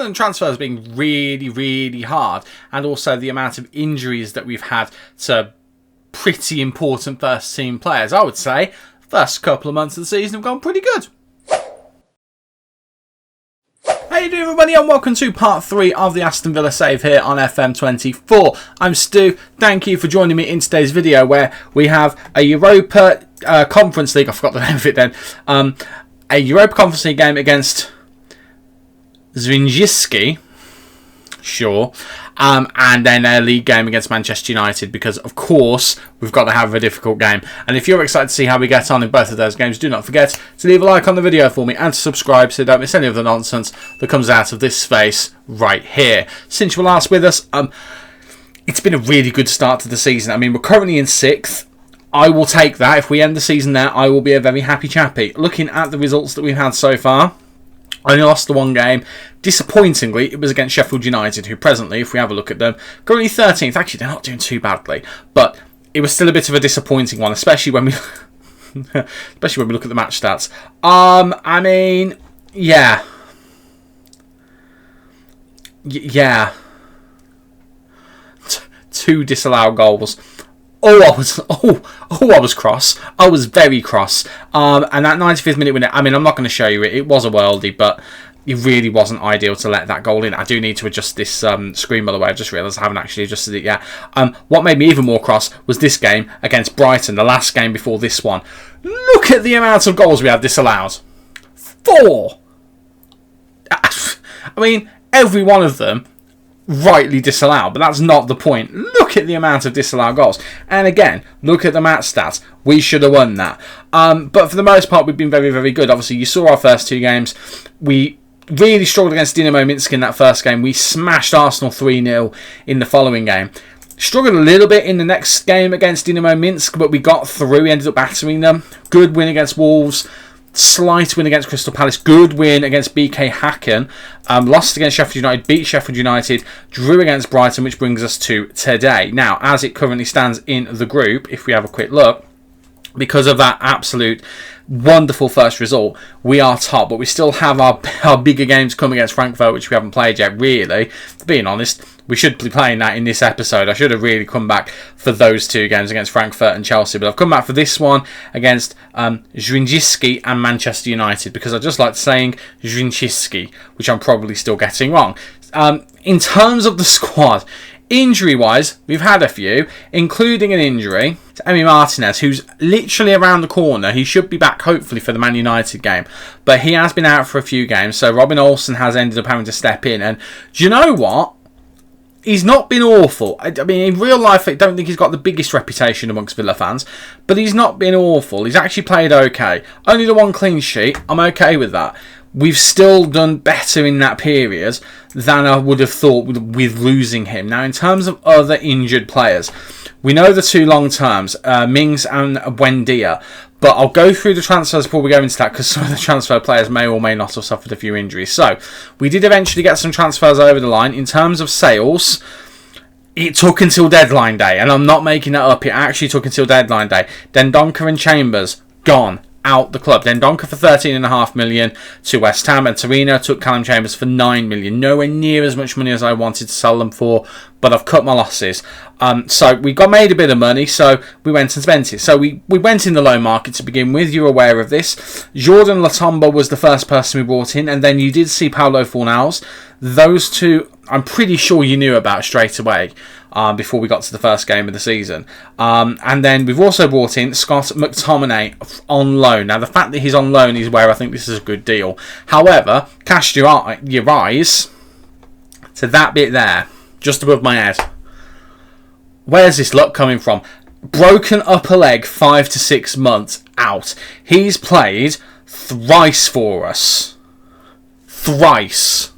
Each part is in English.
other than transfers being really, really hard, and also the amount of injuries that we've had to pretty important first team players, I would say the first couple of months of the season have gone pretty good. How you doing, everybody, and welcome to part 3 of the Aston Villa save here on FM24. I'm Stu. Thank you for joining me in today's video, where we have a Europa Conference League. I forgot the name of it then. A Europa Conference League game against Zrinjski, sure, and then a league game against Manchester United, because of course we've got to have a difficult game. And if you're excited to see how we get on in both of those games, do not forget to leave a like on the video for me and to subscribe so you don't miss any of the nonsense that comes out of this space right here. Since you were last with us, it's been a really good start to the season. I mean, we're currently in 6th. I will take that. If we end the season there, I will be a very happy chappy. Looking at the results that we've had so far, I only lost the one game. Disappointingly, it was against Sheffield United, who presently, if we have a look at them, currently 13th. Actually, they're not doing too badly, but it was still a bit of a disappointing one, especially when we look at the match stats. I mean, yeah. Two disallowed goals. I was cross. I was very cross. And that 95th minute winner, I mean, I'm not going to show you it. It was a worldie, but it really wasn't ideal to let that goal in. I do need to adjust this screen, by the way. I just realised I haven't actually adjusted it yet. What made me even more cross was this game against Brighton, the last game before this one. Look at the amount of goals we had disallowed. 4! I mean, every one of them rightly disallowed, but that's not the point. Look at the amount of disallowed goals, and again, look at the match stats. We should have won that, but for the most part we've been very, very good. Obviously, you saw our first 2 games. We really struggled against Dinamo Minsk in that first game. We smashed Arsenal 3-0 in the following game. Struggled a little bit in the next game against Dinamo Minsk, but we got through. We ended up battering them. Good win against Wolves. Slight win against Crystal Palace. Good win against BK Häcken. Lost against Sheffield United. Beat Sheffield United. Drew against Brighton, which brings us to today. Now, as it currently stands in the group, if we have a quick look, because of that absolute wonderful first result, we are top, but we still have our bigger games come against Frankfurt, which we haven't played yet, really. Being honest, we should be playing that in this episode. I should have really come back for those 2 games against Frankfurt and Chelsea, but I've come back for this one against Zrinjski and Manchester United, because I just like saying Zrinjski, which I'm probably still getting wrong. In terms of the squad, injury-wise, we've had a few, including an injury to Emi Martinez, who's literally around the corner. He should be back, hopefully, for the Man United game, but he has been out for a few games, so Robin Olsen has ended up having to step in, and do you know what? He's not been awful. I mean, in real life, I don't think he's got the biggest reputation amongst Villa fans, but he's not been awful. He's actually played okay. Only the 1 clean sheet. I'm okay with that. We've still done better in that period than I would have thought with losing him. Now, in terms of other injured players, we know the 2 long terms, Mings and Buendia. But I'll go through the transfers before we go into that, because some of the transfer players may or may not have suffered a few injuries. So, we did eventually get some transfers over the line. In terms of sales, it took until deadline day, and I'm not making that up. It actually took until deadline day. Dendoncker and Chambers, gone. Out the club. Dendoncker for 13.5 million to West Ham, and Torino took Callum Chambers for 9 million. Nowhere near as much money as I wanted to sell them for, but I've cut my losses. So we made a bit of money, so we went and spent it. So we went in the loan market to begin with. You're aware of this. Jordan Latomba was the first person we brought in, and then you did see Paulo Fornals. Those 2, I'm pretty sure you knew about straight away. Before we got to the first game of the season. And then we've also brought in Scott McTominay on loan. Now, the fact that he's on loan is where I think this is a good deal. However, cast your eyes to that bit there, just above my head. Where's this luck coming from? Broken upper leg, 5 to 6 months out. He's played thrice for us. Thrice.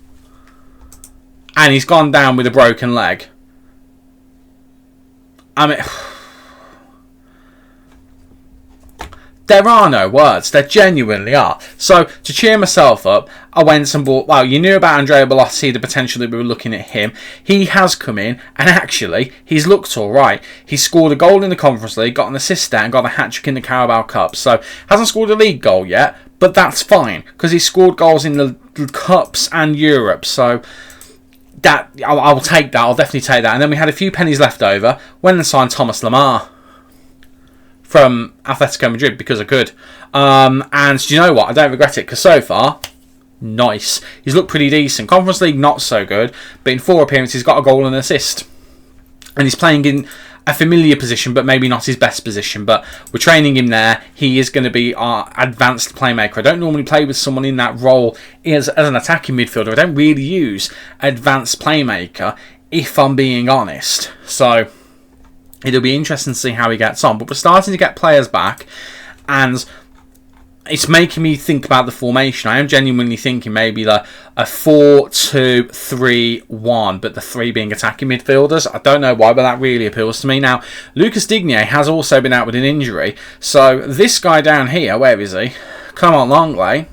And he's gone down with a broken leg. I mean, there are no words. There genuinely are. So, to cheer myself up, I went and bought... Well, you knew about Andrea Bellotti, the potential that we were looking at him. He has come in, and actually, he's looked all right. He scored a goal in the Conference League, got an assist there, and got a hat-trick in the Carabao Cup. So, hasn't scored a league goal yet, But that's fine, because he scored goals in the Cups and Europe, so that I'll take that. I'll definitely take that. And then we had a few pennies left over when they signed Thomas Lemar from Atletico Madrid, because I could. And do you know what? I don't regret it, because so far, nice. He's looked pretty decent. Conference League, not so good, but in 4 appearances, he's got a goal and an assist. And he's playing in a familiar position, but maybe not his best position. But we're training him there. He is going to be our advanced playmaker. I don't normally play with someone in that role as an attacking midfielder. I don't really use advanced playmaker, if I'm being honest. So it'll be interesting to see how he gets on. But we're starting to get players back, and it's making me think about the formation. I am genuinely thinking maybe a 4-2-3-1, but the 3 being attacking midfielders. I don't know why, but that really appeals to me. Now, Lucas Digne has also been out with an injury. So this guy down here, where is he? Come on, Longley.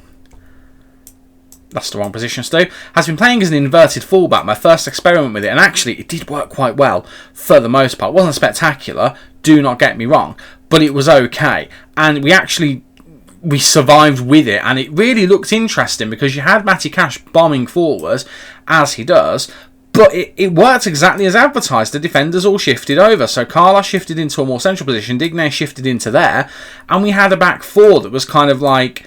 That's the wrong position, Stu. Has been playing as an inverted fullback, my first experiment with it. And actually, it did work quite well for the most part. It wasn't spectacular, do not get me wrong, but it was okay. And we survived with it, and it really looked interesting because you had Matty Cash bombing forwards, as he does, but it worked exactly as advertised. The defenders all shifted over, so Carlos shifted into a more central position, Digne shifted into there, and we had a back 4 that was kind of like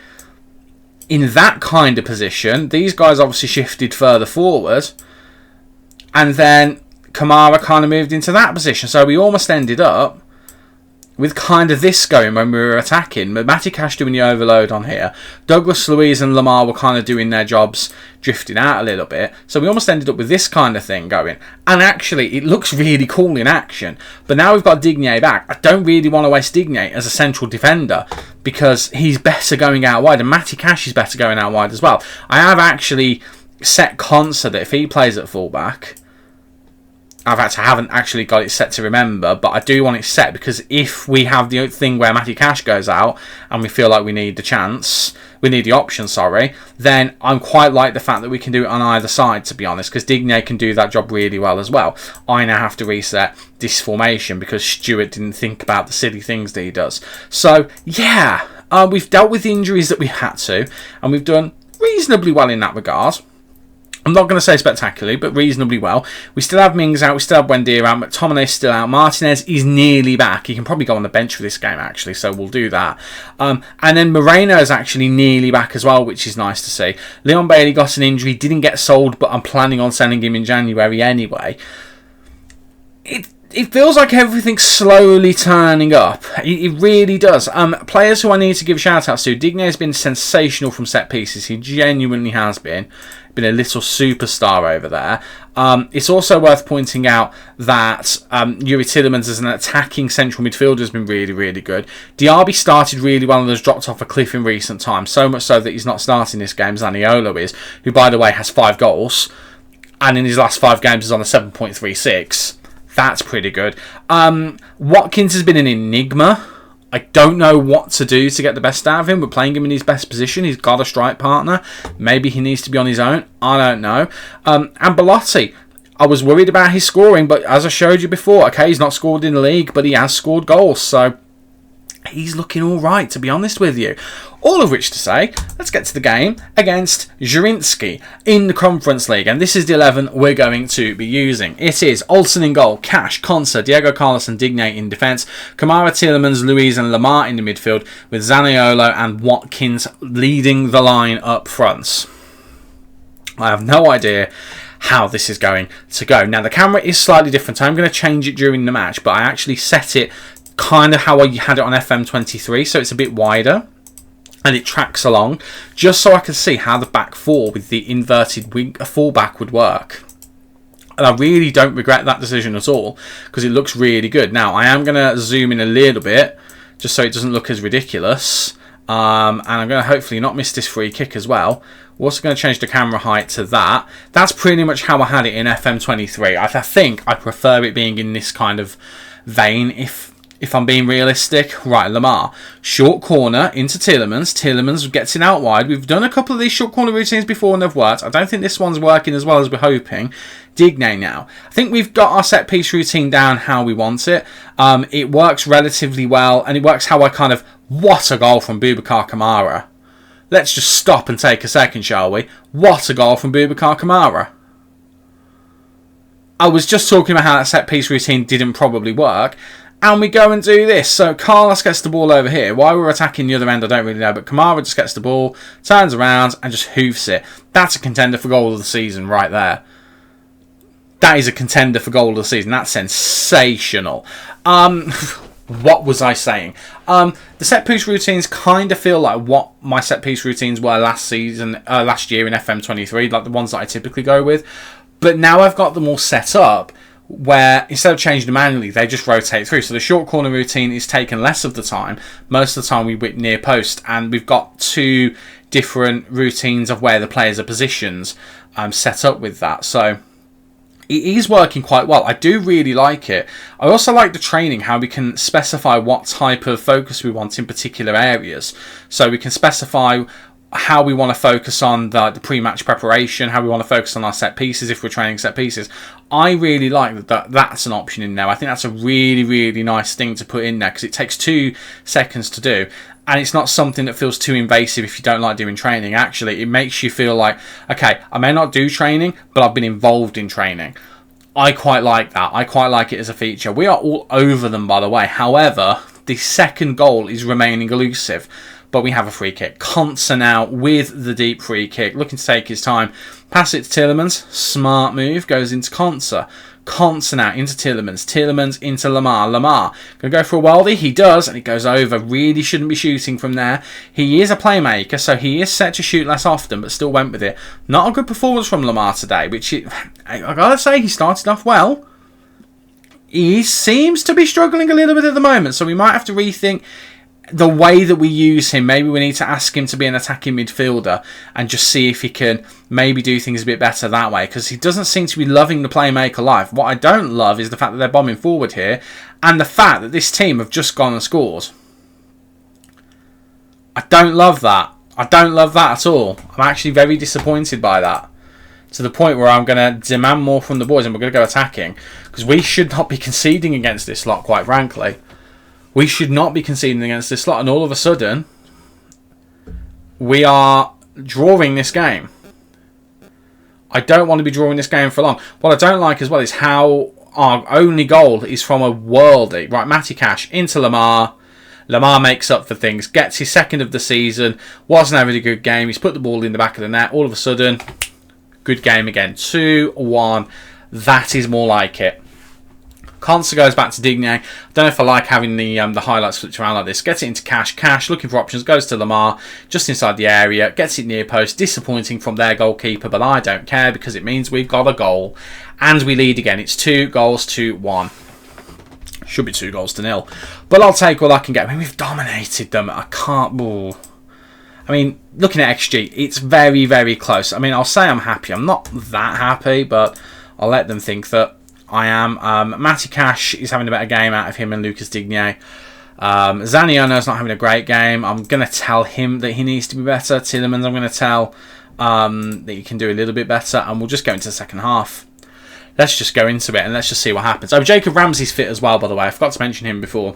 in that kind of position. These guys obviously shifted further forward, and then Kamara kind of moved into that position, so we almost ended up with kind of this going when we were attacking. But Matty Cash doing the overload on here. Douglas Luiz and Lemar were kind of doing their jobs, drifting out a little bit. So we almost ended up with this kind of thing going. And actually, it looks really cool in action. But now we've got Digne back. I don't really want to waste Digne as a central defender, because he's better going out wide. And Matty Cash is better going out wide as well. I have actually set Consa that if he plays at fullback, I haven't actually got it set to remember, but I do want it set, because if we have the thing where Matty Cash goes out and we feel like we need the option, then I'm quite like the fact that we can do it on either side, to be honest, because Digne can do that job really well as well. I now have to reset this formation because Stuart didn't think about the silly things that he does. So, yeah, we've dealt with the injuries that we had to, and we've done reasonably well in that regard. I'm not going to say spectacularly, but reasonably well. We still have Mings out, we still have Buendia out, McTominay's still out, Martinez is nearly back. He can probably go on the bench for this game, actually, so we'll do that. And then Moreno is actually nearly back as well, which is nice to see. Leon Bailey got an injury, didn't get sold, but I'm planning on sending him in January anyway. It feels like everything's slowly turning up. It really does. Players who I need to give shout-outs to. Digne has been sensational from set pieces. He genuinely has been a little superstar over there. It's also worth pointing out that Yuri Tillemans as an attacking central midfielder has been really, really good. Diaby started really well and has dropped off a cliff in recent times. So much so that he's not starting this game. Zaniolo is, who, by the way, has 5 goals. And in his last 5 games is on a 7.36. That's pretty good. Watkins has been an enigma. I don't know what to do to get the best out of him. We're playing him in his best position. He's got a strike partner. Maybe he needs to be on his own. I don't know. And Belotti, I was worried about his scoring, but as I showed you before, okay, he's not scored in the league, but he has scored goals. So he's looking all right, to be honest with you. All of which to say, let's get to the game against Zrinjski in the Conference League. And this is the 11 we're going to be using. It is Olsen in goal, Cash, Consa, Diego Carlos and Digne in defence, Kamara, Tillemans, Luiz and Lemar in the midfield, with Zaniolo and Watkins leading the line up front. I have no idea how this is going to go. Now, the camera is slightly different. I'm going to change it during the match, but I actually set it kind of how I had it on FM23, so it's a bit wider and it tracks along, just so I can see how the back 4 with the inverted wing fullback would work. And I really don't regret that decision at all, because it looks really good. Now, I am going to zoom in a little bit, just so it doesn't look as ridiculous. And I'm going to hopefully not miss this free kick as well. We're also going to change the camera height to that. That's pretty much how I had it in FM23. I think I prefer it being in this kind of vein, if I'm being realistic. Right, Lemar. Short corner into Tillemans. Tillemans gets it out wide. We've done a couple of these short corner routines before and they've worked. I don't think this one's working as well as we're hoping. Digne now. I think we've got our set piece routine down how we want it. It works relatively well, and it works how I kind of... What a goal from Boubacar Kamara. Let's just stop and take a second, shall we? What a goal from Boubacar Kamara. I was just talking about how that set-piece routine didn't probably work, and we go and do this. So Carlos gets the ball over here. Why we're attacking the other end, I don't really know, but Kamara just gets the ball, turns around, and just hoofs it. That's a contender for goal of the season right there. That is a contender for goal of the season. That's sensational. What was I saying? The set-piece routines kind of feel like what my set-piece routines were last year in FM23, like the ones that I typically go with. But now I've got them all set up where instead of changing them manually, they just rotate through. So the short corner routine is taken less of the time. Most of the time we whip near post, and we've got 2 different routines of where the players are positioned set up with that. So it is working quite well. I do really like it. I also like the training, how we can specify what type of focus we want in particular areas. So we can specify how we want to focus on the pre-match preparation, how we want to focus on our set pieces if we're training set pieces. I really like that that's an option in there. I think that's a really, really nice thing to put in there because it takes 2 seconds to do. And it's not something that feels too invasive if you don't like doing training. Actually, it makes you feel like, okay, I may not do training, but I've been involved in training. I quite like that. I quite like it as a feature. We are all over them, by the way. However, the second goal is remaining elusive. But we have a free kick. Konsa now with the deep free kick. Looking to take his time. Pass it to Tielemans. Smart move. Goes into Konsa. Konsa now into Tielemans. Tielemans into Lamar. Lamar going to go for a worldie. He does. And it goes over. Really shouldn't be shooting from there. He is a playmaker. So he is set to shoot less often. But still went with it. Not a good performance from Lamar today. Which I got to say, he started off well. He seems to be struggling a little bit at the moment. So we might have to rethink the way that we use him. Maybe we need to ask him to be an attacking midfielder and just see if he can maybe do things a bit better that way, because he doesn't seem to be loving the playmaker life. What I don't love is the fact that they're bombing forward here and the fact that this team have just gone and scored. I don't love that. I don't love that at all. I'm actually very disappointed by that, to the point where I'm going to demand more from the boys and we're going to go attacking, because we should not be conceding against this lot, quite frankly. We should not be conceding against this lot, and all of a sudden, we are drawing this game. I don't want to be drawing this game for long. What I don't like as well is how our only goal is from a worldie. Right, Matty Cash into Lamar. Lamar makes up for things, gets his second of the season, wasn't having a good game. He's put the ball in the back of the net. All of a sudden, good game again. 2-1. That is more like it. Konsa goes back to Digne. I don't know if I like having the highlights flipped around like this. Gets it into Cash. Cash looking for options. Goes to Lamar. Just inside the area. Gets it near post. Disappointing from their goalkeeper, but I don't care because it means we've got a goal. And we lead again. It's 2-1. Should be 2-0. But I'll take what I can get. I mean, we've dominated them. I can't... Ooh. I mean, looking at XG, it's very, very close. I mean, I'll say I'm happy. I'm not that happy, but I'll let them think that I am. Matty Cash is having a better game out of him and Lucas Digne. Zaniolo's not having a great game. I'm going to tell him that he needs to be better. Tielemans, I'm going to tell that he can do a little bit better. And we'll just go into the second half. Let's just go into it and let's just see what happens. Oh, Jacob Ramsey's fit as well, by the way. I forgot to mention him before.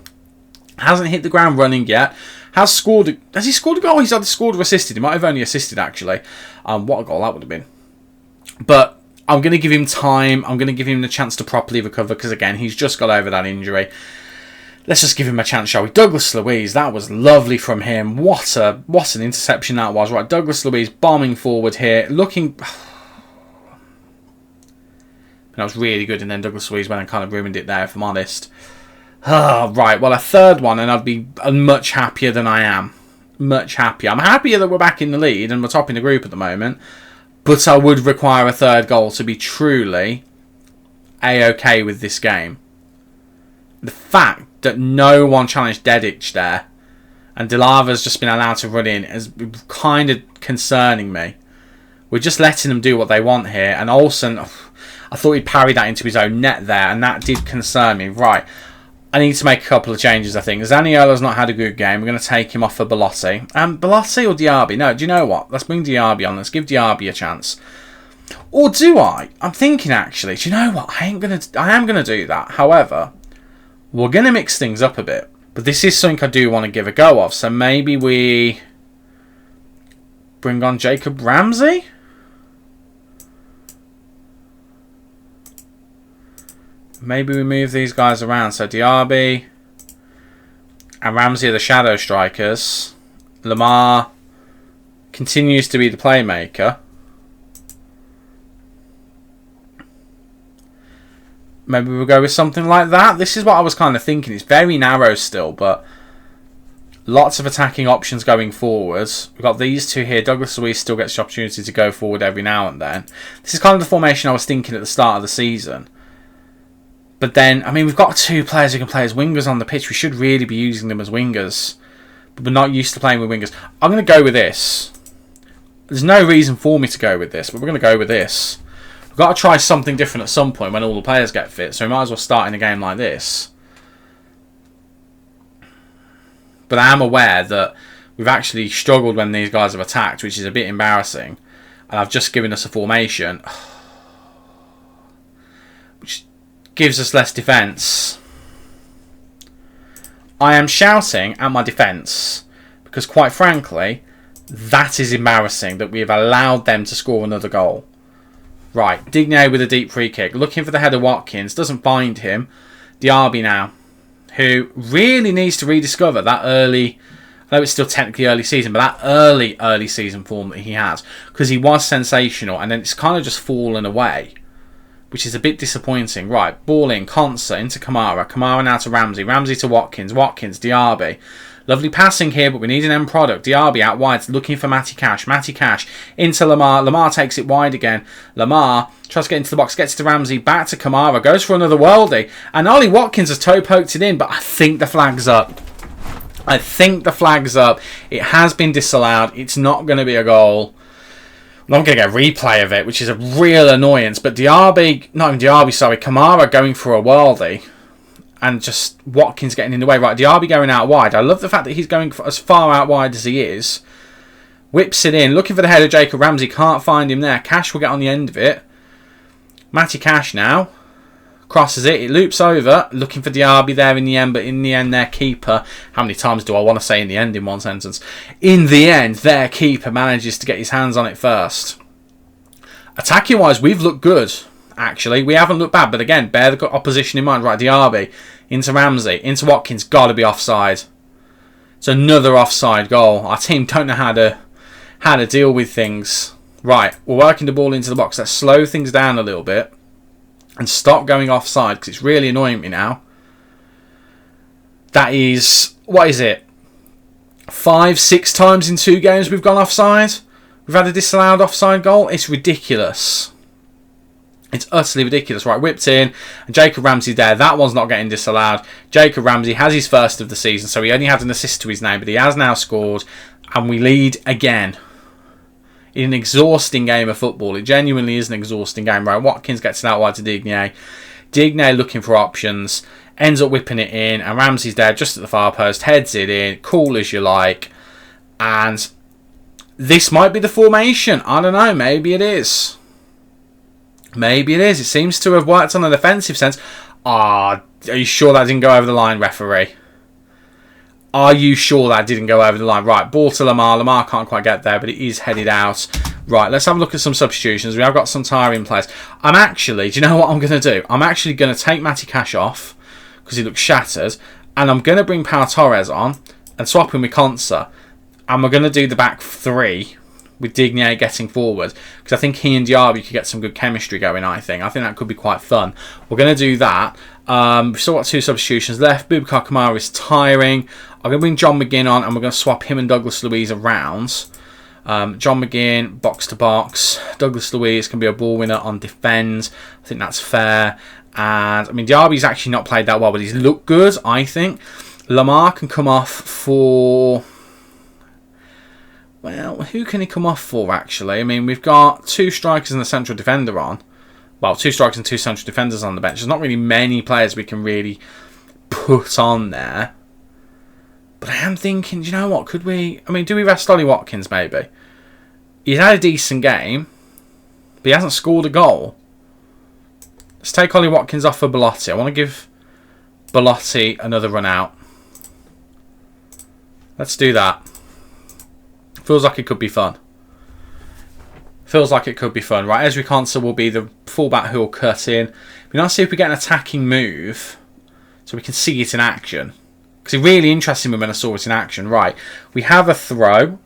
Hasn't hit the ground running yet. Has he scored a goal? He's either scored or assisted. He might have only assisted, actually. What a goal that would have been. But I'm going to give him time. I'm going to give him the chance to properly recover because, again, he's just got over that injury. Let's just give him a chance, shall we? Douglas Luiz, that was lovely from him. What an interception that was. Right, Douglas Luiz bombing forward here. Looking... That was really good, and then Douglas Luiz went and kind of ruined it there, if I'm honest. Right, well, a third one, and I'd be much happier than I am. Much happier. I'm happier that we're back in the lead, and we're topping the group at the moment. But I would require a third goal to be truly A-OK with this game. The fact that no one challenged Dedic there and Delava's just been allowed to run in is kind of concerning me. We're just letting them do what they want here. And Olsen, I thought he'd parry that into his own net there, and that did concern me. Right, I need to make a couple of changes, I think. Zaniolo's not had a good game. We're going to take him off for Belotti. Belotti or Diaby? No, do you know what? Let's bring Diaby on. Let's give Diaby a chance. Or do I? I'm thinking, actually, do you know what? I am going to do that. However, we're going to mix things up a bit. But this is something I do want to give a go of. So maybe we bring on Jacob Ramsey. Maybe we move these guys around. So Diaby and Ramsey are the shadow strikers. Lamar continues to be the playmaker. Maybe we'll go with something like that. This is what I was kind of thinking. It's very narrow still, but lots of attacking options going forwards. We've got these two here. Douglas Luiz still gets the opportunity to go forward every now and then. This is kind of the formation I was thinking at the start of the season. But then, I mean, we've got two players who can play as wingers on the pitch. We should really be using them as wingers. But we're not used to playing with wingers. I'm going to go with this. There's no reason for me to go with this, but we're going to go with this. We've got to try something different at some point when all the players get fit. So we might as well start in a game like this. But I am aware that we've actually struggled when these guys have attacked, which is a bit embarrassing. And I've just given us a formation which gives us less defence. I am shouting at my defence because, quite frankly, that is embarrassing that we have allowed them to score another goal. Right, Digne with a deep free kick. Looking for the header, Watkins. Doesn't find him. Diaby now, who really needs to rediscover that early... I know it's still technically early season, but that early season form that he has. Because he was sensational, and then it's kind of just fallen away, which is a bit disappointing. Right, ball in, Konsa into Kamara. Kamara now to Ramsey. Ramsey to Watkins. Watkins, Diaby. Lovely passing here, but we need an end product. Diaby out wide, looking for Matty Cash. Matty Cash into Lamar. Lamar takes it wide again. Lamar tries to get into the box, gets to Ramsey, back to Kamara, goes for another worldie. And Ollie Watkins has toe poked it in, but I think the flag's up. I think the flag's up. It has been disallowed. It's not going to be a goal. I'm not going to get a replay of it, which is a real annoyance. But Kamara going for a worldie. And just Watkins getting in the way. Right, Diaby going out wide. I love the fact that he's going as far out wide as he is. Whips it in. Looking for the header, Jacob Ramsey. Can't find him there. Cash will get on the end of it. Matty Cash now. Crosses it. It loops over. Looking for Diaby there in the end. But in the end, their keeper... How many times do I want to say in the end in one sentence? In the end, their keeper manages to get his hands on it first. Attacking-wise, we've looked good. Actually, we haven't looked bad, but again, bear the opposition in mind. Right, Diaby into Ramsey, into Watkins, gotta be offside. It's another offside goal. Our team don't know how to deal with things. Right, we're working the ball into the box. Let's slow things down a little bit and stop going offside because it's really annoying me now. That is, what is it? 5-6 times in 2 games we've gone offside. We've had a disallowed offside goal. It's ridiculous. It's utterly ridiculous. Right, whipped in. And Jacob Ramsey there. That one's not getting disallowed. Jacob Ramsey has his first of the season. So he only had an assist to his name. But he has now scored. And we lead again. In an exhausting game of football. It genuinely is an exhausting game. Right, Watkins gets it out wide to Digne. Digne looking for options. Ends up whipping it in. And Ramsey's there just at the far post. Heads it in. Cool as you like. And this might be the formation. I don't know. Maybe it is. Maybe it is. It seems to have worked on the defensive sense. Are you sure that didn't go over the line, referee? Are you sure that didn't go over the line? Right, ball to Lamar. Lamar can't quite get there, but it is headed out. Right, let's have a look at some substitutions. We have got some tiring players. Do you know what I'm going to do? I'm actually going to take Matty Cash off because he looks shattered. And I'm going to bring Pau Torres on and swap him with Konsa. And we're going to do the back 3. With Digne getting forward. Because I think he and Diaby could get some good chemistry going, I think. I think that could be quite fun. We're going to do that. We've still got 2 substitutions left. Boubacar Kamara is tiring. I'm going to bring John McGinn on and we're going to swap him and Douglas Luiz around. John McGinn, box to box. Douglas Luiz can be a ball winner on defend. I think that's fair. And, I mean, Diaby's actually not played that well, but he's looked good, I think. Lamar can come off for... Well, who can he come off for, actually? I mean, we've got 2 strikers and a central defender on. Well, 2 strikers and 2 central defenders on the bench. There's not really many players we can really put on there. But I am thinking, do you know what? Could we... I mean, do we rest Ollie Watkins, maybe? He's had a decent game, but he hasn't scored a goal. Let's take Ollie Watkins off for Belotti. I want to give Belotti another run out. Let's do that. Feels like it could be fun. Feels like it could be fun. Right, Ezri Konsa will be the fullback who will cut in. Be nice to see if we get an attacking move so we can see it in action. Because it's really interesting when I saw it in action. Right, we have a throw.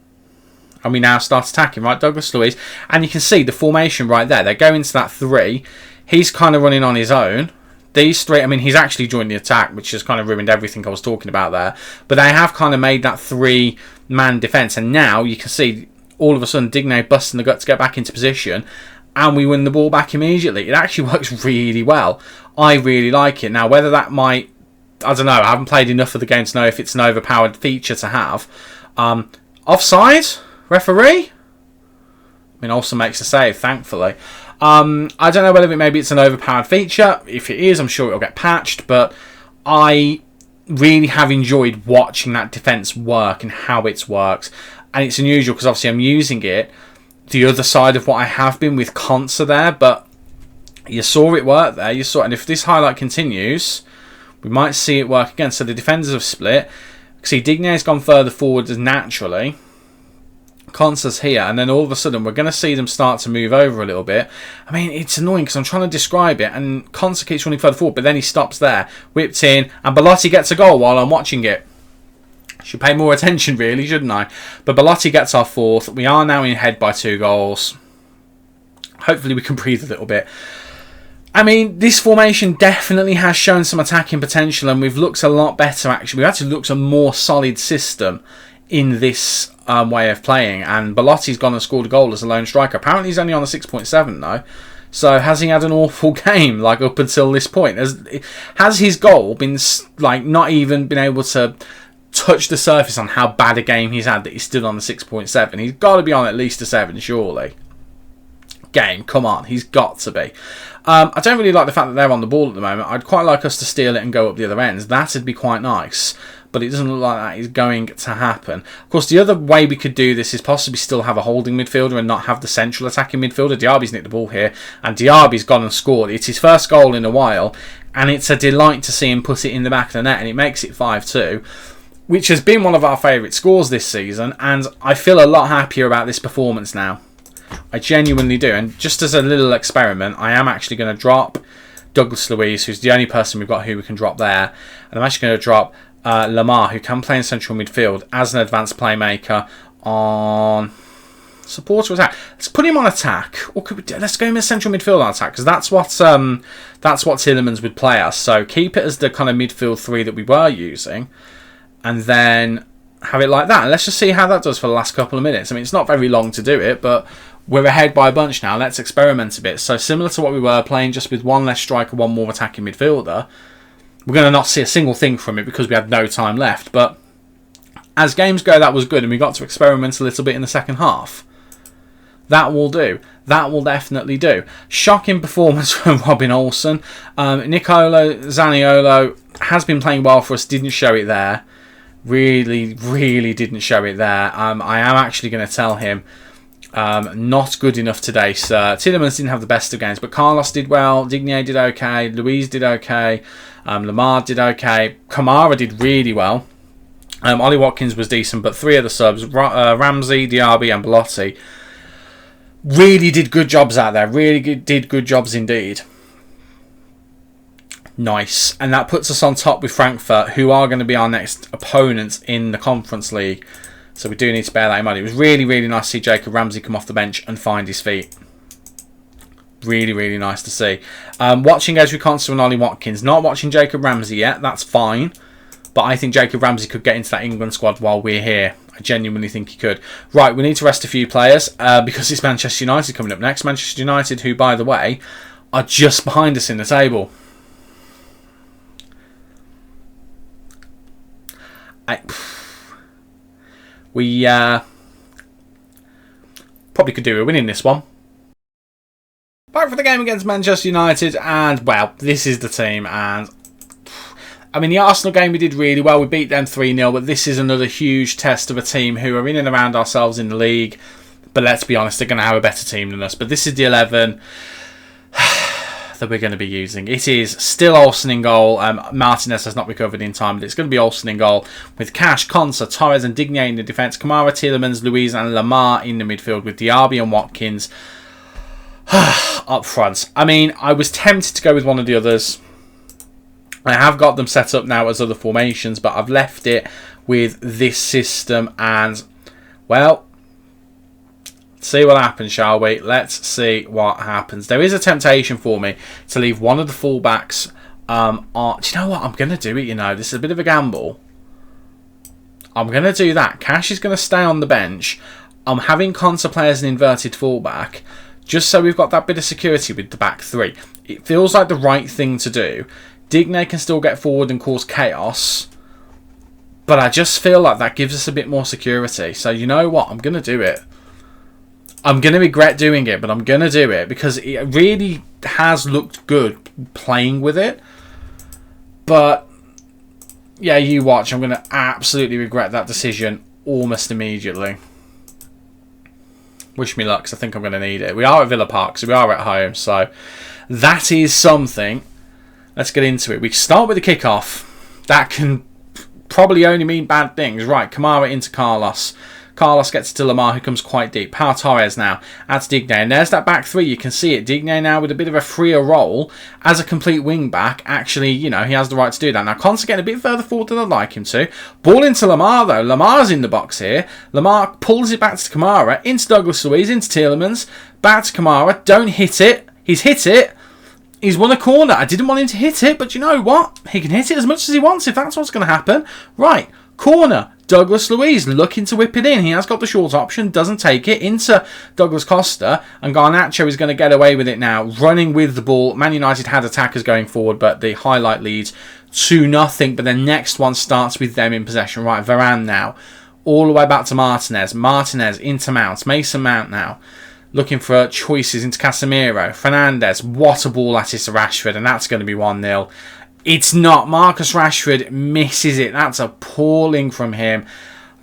And we now start attacking, right? Douglas Luiz. And you can see the formation right there. They go into that 3. He's kind of running on his own. These 3, I mean, he's actually joined the attack, which has kind of ruined everything I was talking about there. But they have kind of made that 3-man defence. And now you can see all of a sudden Digne busting the gut to get back into position. And we win the ball back immediately. It actually works really well. I really like it. Now, whether that might... I don't know. I haven't played enough of the game to know if it's an overpowered feature to have. Offside? Referee? I mean, also makes a save, thankfully. I don't know whether maybe it's an overpowered feature. If it is, I'm sure it'll get patched. But I really have enjoyed watching that defence work and how it works. And it's unusual because obviously I'm using it the other side of what I have been with Konsa there. But you saw it work there. You saw it. And if this highlight continues, we might see it work again. So the defenders have split. See, Digne's gone further forward as naturally. Konsa's here, and then all of a sudden we're going to see them start to move over a little bit. I mean, it's annoying because I'm trying to describe it, and Konsa keeps running further forward, but then he stops there, whipped in, and Belotti gets a goal while I'm watching it. Should pay more attention, really, shouldn't I? But Belotti gets our 4th. We are now in head by 2 goals. Hopefully we can breathe a little bit. I mean, this formation definitely has shown some attacking potential, and we've looked a lot better, actually. We've actually looked a more solid system in this way of playing, and Belotti's gone and scored a goal as a lone striker. Apparently he's only on a 6.7 though, so has he had an awful game like up until this point? Has his goal been like not even been able to touch the surface on how bad a game he's had that he's still on the 6.7? He's got to be on at least a 7 surely. Game, come on, he's got to be. I don't really like the fact that they're on the ball at the moment. I'd quite like us to steal it and go up the other ends. That'd be quite nice. But it doesn't look like that is going to happen. Of course, the other way we could do this is possibly still have a holding midfielder and not have the central attacking midfielder. Diaby's nicked the ball here, and Diaby's gone and scored. It's his first goal in a while, and it's a delight to see him put it in the back of the net, and it makes it 5-2, which has been one of our favourite scores this season, and I feel a lot happier about this performance now. I genuinely do. And just as a little experiment, I am actually going to drop Douglas Luiz, who's the only person we've got who we can drop there, and I'm actually going to drop Lamar, who can play in central midfield as an advanced playmaker on support or attack. Let's put him on attack, or could we let's go in with central midfield on attack, because that's what Tielemans would play us. So keep it as the kind of midfield 3 that we were using, and then have it like that. And let's just see how that does for the last couple of minutes. I mean, it's not very long to do it, but we're ahead by a bunch now. Let's experiment a bit. So similar to what we were playing, just with one less striker, one more attacking midfielder. We're going to not see a single thing from it because we had no time left. But as games go, that was good. And we got to experiment a little bit in the second half. That will do. That will definitely do. Shocking performance from Robin Olsen. Nicolo Zaniolo has been playing well for us. Didn't show it there. Really, really didn't show it there. I am actually going to tell him, not good enough today, sir. Tielemans didn't have the best of games, but Carlos did well. Digne did okay. Luiz did okay. Lamar did okay. Kamara did really well. Ollie Watkins was decent, but 3 of the subs, Ramsey, Diaby and Belotti, really did good jobs out there. Really did good jobs indeed. Nice. And that puts us on top with Frankfurt, who are going to be our next opponents in the Conference League. So we do need to bear that in mind. It was really, really nice to see Jacob Ramsey come off the bench and find his feet. Really, really nice to see. Watching Ezri Konsa and Ollie Watkins. Not watching Jacob Ramsey yet. That's fine. But I think Jacob Ramsey could get into that England squad while we're here. I genuinely think he could. Right, we need to rest a few players because it's Manchester United coming up next. Manchester United, who, by the way, are just behind us in the table. We probably could do a win in this one. Back for the game against Manchester United, and well, this is the team. And I mean, the Arsenal game we did really well. We beat them 3-0, but this is another huge test of a team who are in and around ourselves in the league. But let's be honest, they're going to have a better team than us. But this is the 11 that we're going to be using. It is still Olsen in goal. Martinez has not recovered in time, but it's going to be Olsen in goal with Cash, Konsa, Torres and Digne in the defence. Kamara, Tielemans, Luiz and Lamar in the midfield with Diaby and Watkins Up front. I mean, I was tempted to go with one of the others. I have got them set up now as other formations, but I've left it with this system. And, well, see what happens, shall we? Let's see what happens. There is a temptation for me to leave one of the fullbacks on. Do you know what? I'm going to do it, you know. This is a bit of a gamble. I'm going to do that. Cash is going to stay on the bench. I'm having Consa play as an inverted fullback, just so we've got that bit of security with the back three. It feels like the right thing to do. Digne can still get forward and cause chaos, but I just feel like that gives us a bit more security. So you know what? I'm going to do it. I'm going to regret doing it, but I'm going to do it because it really has looked good playing with it. But yeah, you watch. I'm going to absolutely regret that decision almost immediately. Wish me luck, because I think I'm going to need it. We are at Villa Park, so we are at home. So that is something. Let's get into it. We start with the kickoff. That can probably only mean bad things. Right, Kamara into Carlos. Carlos gets to Lamar, who comes quite deep. Pau Torres now adds Digne. And there's that back three. You can see it. Digne now with a bit of a freer role as a complete wing back. Actually, you know, he has the right to do that. Now, Consa getting a bit further forward than I'd like him to. Ball into Lamar, though. Lamar's in the box here. Lamar pulls it back to Kamara. Into Douglas Luiz. Into Tielemans. Back to Kamara. Don't hit it. He's hit it. He's won a corner. I didn't want him to hit it, but you know what? He can hit it as much as he wants if that's what's going to happen. Right. Corner. Douglas Luiz looking to whip it in. He has got the short option, doesn't take it. Into Douglas Costa, and Garnacho is going to get away with it now, running with the ball. Man United had attackers going forward, but the highlight leads 2-0. But the next one starts with them in possession. Right, Varane now, all the way back to Martinez. Martinez into Mount. Mason Mount now, looking for choices into Casemiro. Fernandes, what a ball that is to Rashford, and that's going to be 1-0. It's not. Marcus Rashford misses it. That's appalling from him.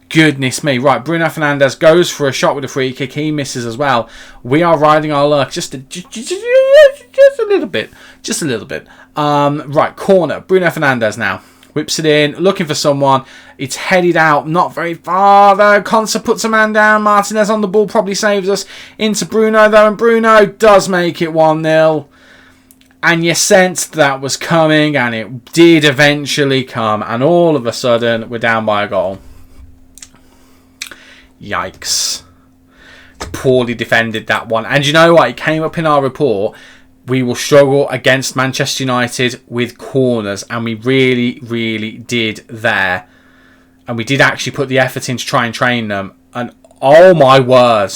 Goodness me. Right, Bruno Fernandes goes for a shot with a free kick. He misses as well. We are riding our luck just a little bit. Just a little bit. Right, corner. Bruno Fernandes now. Whips it in. Looking for someone. It's headed out. Not very far, though. Consa puts a man down. Martinez on the ball. Probably saves us. Into Bruno, though. And Bruno does make it 1-0. And you sensed that was coming, and it did eventually come. And all of a sudden, we're down by a goal. Yikes. Poorly defended, that one. And you know what? It came up in our report. We will struggle against Manchester United with corners. And we really, really did there. And we did actually put the effort in to try and train them. And oh my word.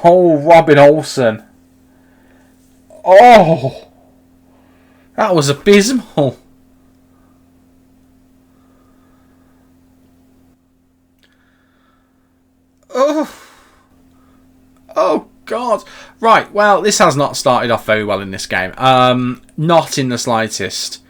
Oh, Robin Olsen. Oh, that was abysmal. Oh God. Right, well, this has not started off very well in this game. Not in the slightest.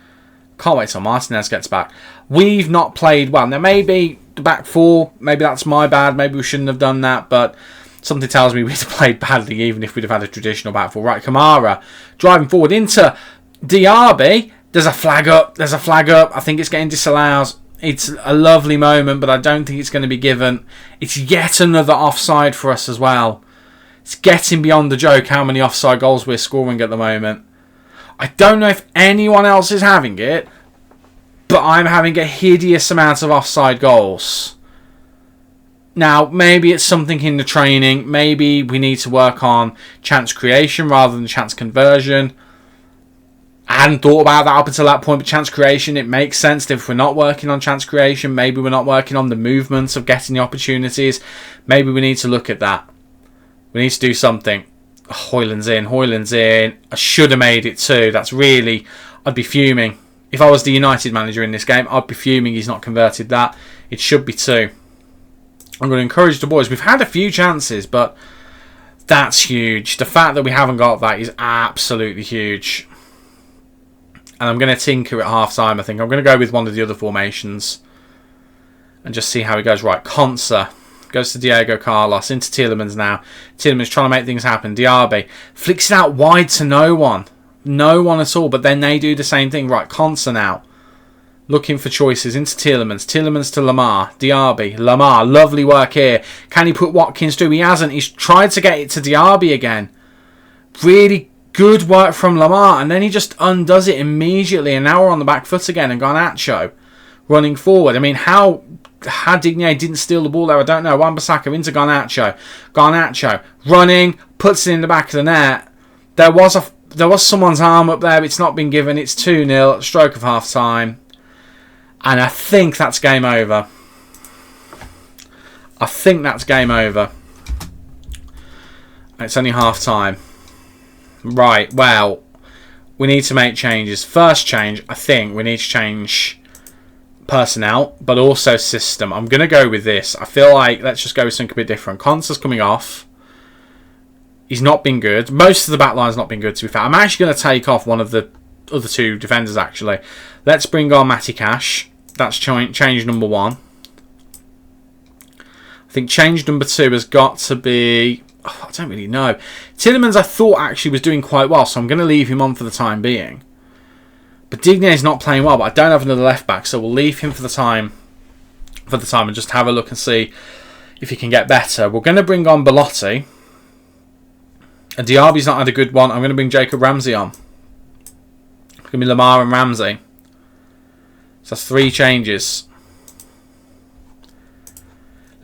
Can't wait till Martinez gets back. We've not played well. Now, maybe the back four, maybe that's my bad. Maybe we shouldn't have done that, but something tells me we'd have played badly even if we'd have had a traditional back four. Right, Kamara driving forward into Diaby. There's a flag up. There's a flag up. I think it's getting disallowed. It's a lovely moment, but I don't think it's going to be given. It's yet another offside for us as well. It's getting beyond the joke how many offside goals we're scoring at the moment. I don't know if anyone else is having it, but I'm having a hideous amount of offside goals. Now, maybe it's something in the training. Maybe we need to work on chance creation rather than chance conversion. I hadn't thought about that up until that point, but chance creation, it makes sense. If we're not working on chance creation, maybe we're not working on the movements of getting the opportunities. Maybe we need to look at that. We need to do something. Hoyland's in. I should have made it too. That's really... I'd be fuming. If I was the United manager in this game, I'd be fuming he's not converted that. It should be 2. I'm going to encourage the boys. We've had a few chances, but that's huge. The fact that we haven't got that is absolutely huge. And I'm going to tinker at half-time, I think. I'm going to go with one of the other formations and just see how it goes. Right, Consa goes to Diego Carlos. Into Tielemans now. Tielemans trying to make things happen. Diaby flicks it out wide to no one. No one at all, but then they do the same thing. Right, Consa now. Looking for choices into Tielemans. Tielemans to Lamar. Diaby. Lamar. Lovely work here. Can he put Watkins through? He hasn't. He's tried to get it to Diaby again. Really good work from Lamar. And then he just undoes it immediately. And now we're on the back foot again. And Garnacho running forward. I mean, how Digne didn't steal the ball there, I don't know. Wan-Bissaka into Garnacho. Garnacho running. Puts it in the back of the net. There was someone's arm up there. It's not been given. It's 2-0. Stroke of half time. And I think that's game over. I think that's game over. It's only half time. Right, well, we need to make changes. First change, I think we need to change personnel, but also system. I'm going to go with this. I feel like let's just go with something a bit different. Konsa's coming off. He's not been good. Most of the back line's not been good, to be fair. I'm actually going to take off one of the other two defenders, actually. Let's bring on Matty Cash. That's change number 1. I think change number 2 has got to be... I don't really know. Tielemans, I thought, actually was doing quite well, so I'm going to leave him on for the time being. But Digne's not playing well, but I don't have another left back, so we'll leave him for the time and just have a look and see if he can get better. We're going to bring on Belotti. And Diaby's not had a good one. I'm going to bring Jacob Ramsey on. It's going to be Lamar and Ramsey. So that's 3 changes.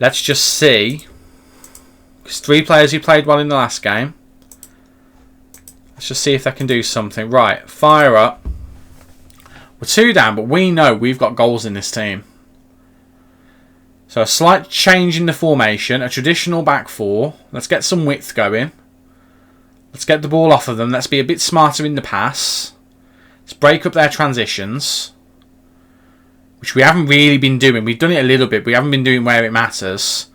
Let's just see. Because 3 players who played well in the last game. Let's just see if they can do something. Right, fire up. We're 2 down, but we know we've got goals in this team. So a slight change in the formation. A traditional back 4. Let's get some width going. Let's get the ball off of them. Let's be a bit smarter in the pass. Let's break up their transitions. Which we haven't really been doing. We've done it a little bit, but we haven't been doing where it matters.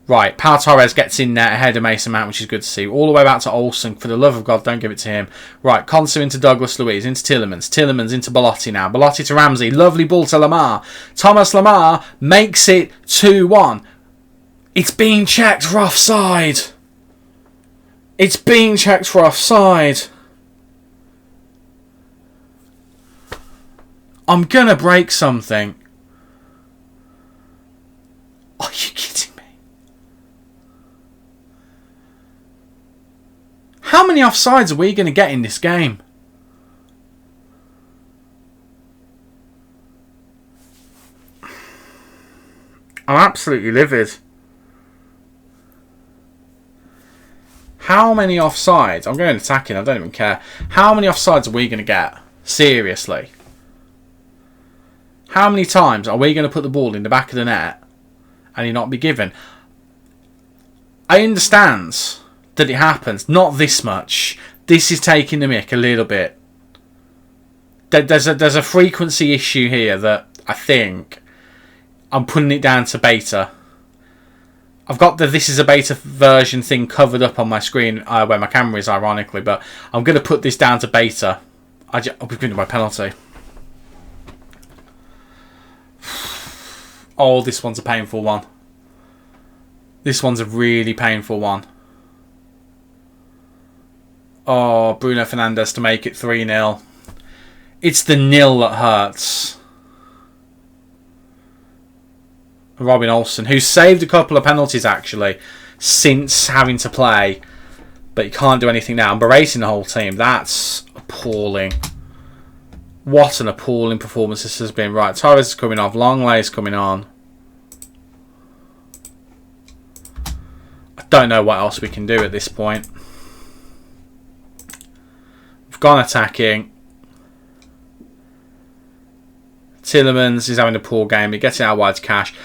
Right, Pau Torres gets in there ahead of Mason Mount, which is good to see. All the way back to Olsen. For the love of God, don't give it to him. Right, Konsa into Douglas Luiz, into Tielemans. Tielemans into Belotti now. Belotti to Ramsey. Lovely ball to Lamar. Thomas Lamar makes it 2-1. It's being checked for offside. It's being checked for offside. I'm going to break something. Are you kidding me? How many offsides are we going to get in this game? I'm absolutely livid. How many offsides? I'm going attacking, I don't even care. How many offsides are we going to get? Seriously. How many times are we going to put the ball in the back of the net and he not be given? I understand that it happens. Not this much. This is taking the mick a little bit. There's a frequency issue here that I think I'm putting it down to beta. I've got the this is a beta version thing covered up on my screen where my camera is, ironically, but I'm going to put this down to beta. I'll be going to my penalty. Oh, this one's a painful one. This one's a really painful one. Oh, Bruno Fernandes to make it 3-0. It's the nil that hurts. Robin Olsen, who saved a couple of penalties actually since having to play, but he can't do anything now. I'm berating the whole team. That's appalling. What an appalling performance this has been. Right, Torres is coming off. Longlay's coming on. I don't know what else we can do at this point. We've gone attacking. Tielemans is having a poor game. He gets it out wide to Cash.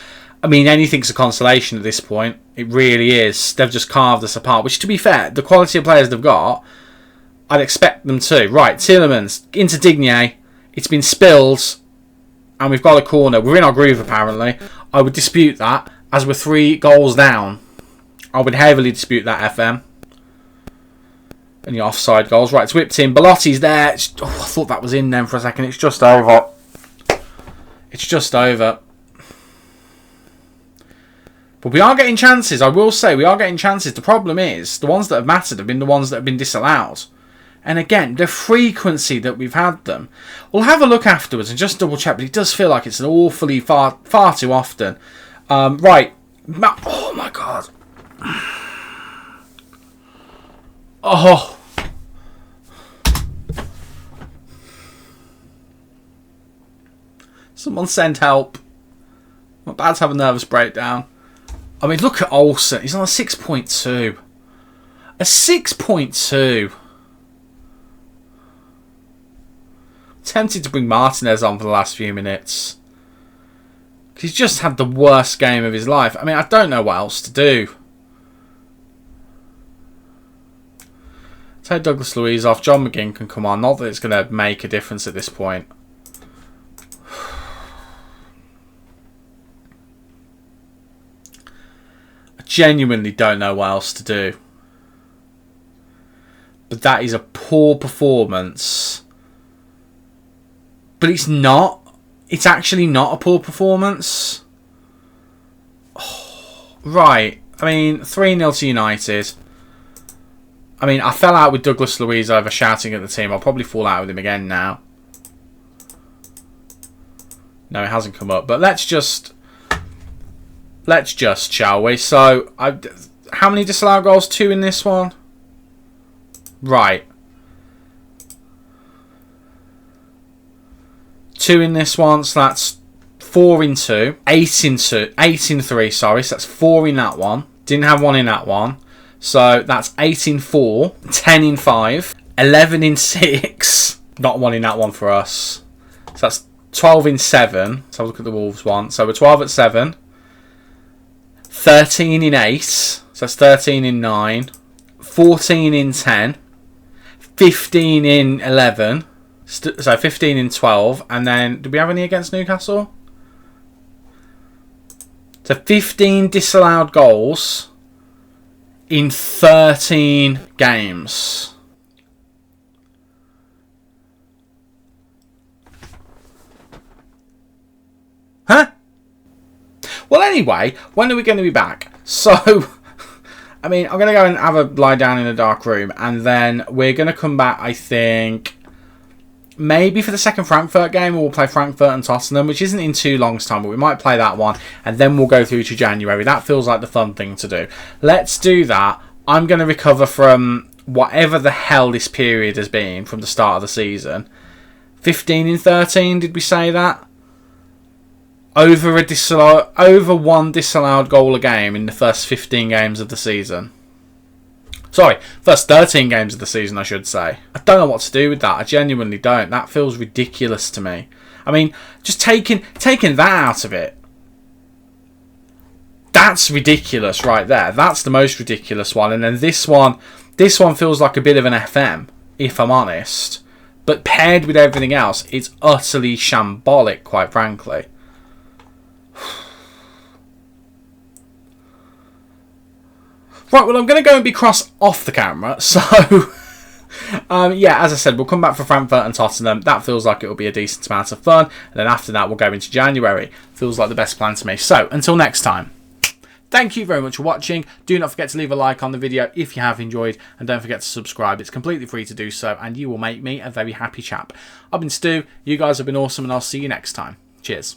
I mean, anything's a consolation at this point. It really is. They've just carved us apart. Which, to be fair, the quality of players they've got, I'd expect them to. Right, Tielemans into Digne. It's been spilled. And we've got a corner. We're in our groove, apparently. I would dispute that, as we're 3 goals down. I would heavily dispute that, FM. And the offside goals. Right, it's whipped in. Belotti's there. I thought that was in then for a second. It's just over. It's just over. But we are getting chances. I will say we are getting chances. The problem is the ones that have mattered have been the ones that have been disallowed. And again, the frequency that we've had them. We'll have a look afterwards and just double check, but it does feel like it's an awfully far too often. Right. Oh my God. Oh. Someone send help. I'm about to have a nervous breakdown. I mean, look at Olsen. He's on a 6.2. A 6.2. Tempted to bring Martinez on for the last few minutes. He's just had the worst game of his life. I mean, I don't know what else to do. Take Douglas Luiz off. John McGinn can come on. Not that it's going to make a difference at this point. I genuinely don't know what else to do. But that is a poor performance. But it's not. It's actually not a poor performance. Oh, right. I mean, 3-0 to United. I mean, I fell out with Douglas Luiz over shouting at the team. I'll probably fall out with him again now. No, it hasn't come up. But let's just, shall we? So, how many disallowed goals? 2 in this one? Right. 2 in this one, so that's 4 in 2. 8 in 2. 8 in 3, sorry. So that's 4 in that one. Didn't have 1 in that one. So that's 8 in 4. 10 in 5. 11 in 6. Not 1 in that one for us. So that's 12 in 7. Let's have a look at the Wolves one. So we're 12 at 7. 13 in 8. So that's 13 in 9. 14 in 10. 15 in 11. So 15 in 12. And then, did we have any against Newcastle? So 15 disallowed goals in 13 games. Huh? Well, anyway, when are we going to be back? So, I mean, I'm going to go and have a lie down in a dark room. And then we're going to come back, I think, maybe for the second Frankfurt game. We'll play Frankfurt and Tottenham, which isn't in too long time. But we might play that one. And then we'll go through to January. That feels like the fun thing to do. Let's do that. I'm going to recover from whatever the hell this period has been from the start of the season. 15 in 13, did we say that? Over one disallowed goal a game in the first 15 games of the season. Sorry, first 13 games of the season, I should say. I don't know what to do with that. I genuinely don't. That feels ridiculous to me. I mean, just taking that out of it. That's ridiculous right there. That's the most ridiculous one. And then this one feels like a bit of an FM, if I'm honest. But paired with everything else, it's utterly shambolic, quite frankly. Right, well, I'm going to go and be cross off the camera. So, yeah, as I said, we'll come back for Frankfurt and Tottenham. That feels like it will be a decent amount of fun. And then after that, we'll go into January. Feels like the best plan to me. So, until next time. Thank you very much for watching. Do not forget to leave a like on the video if you have enjoyed. And don't forget to subscribe. It's completely free to do so. And you will make me a very happy chap. I've been Stu. You guys have been awesome. And I'll see you next time. Cheers.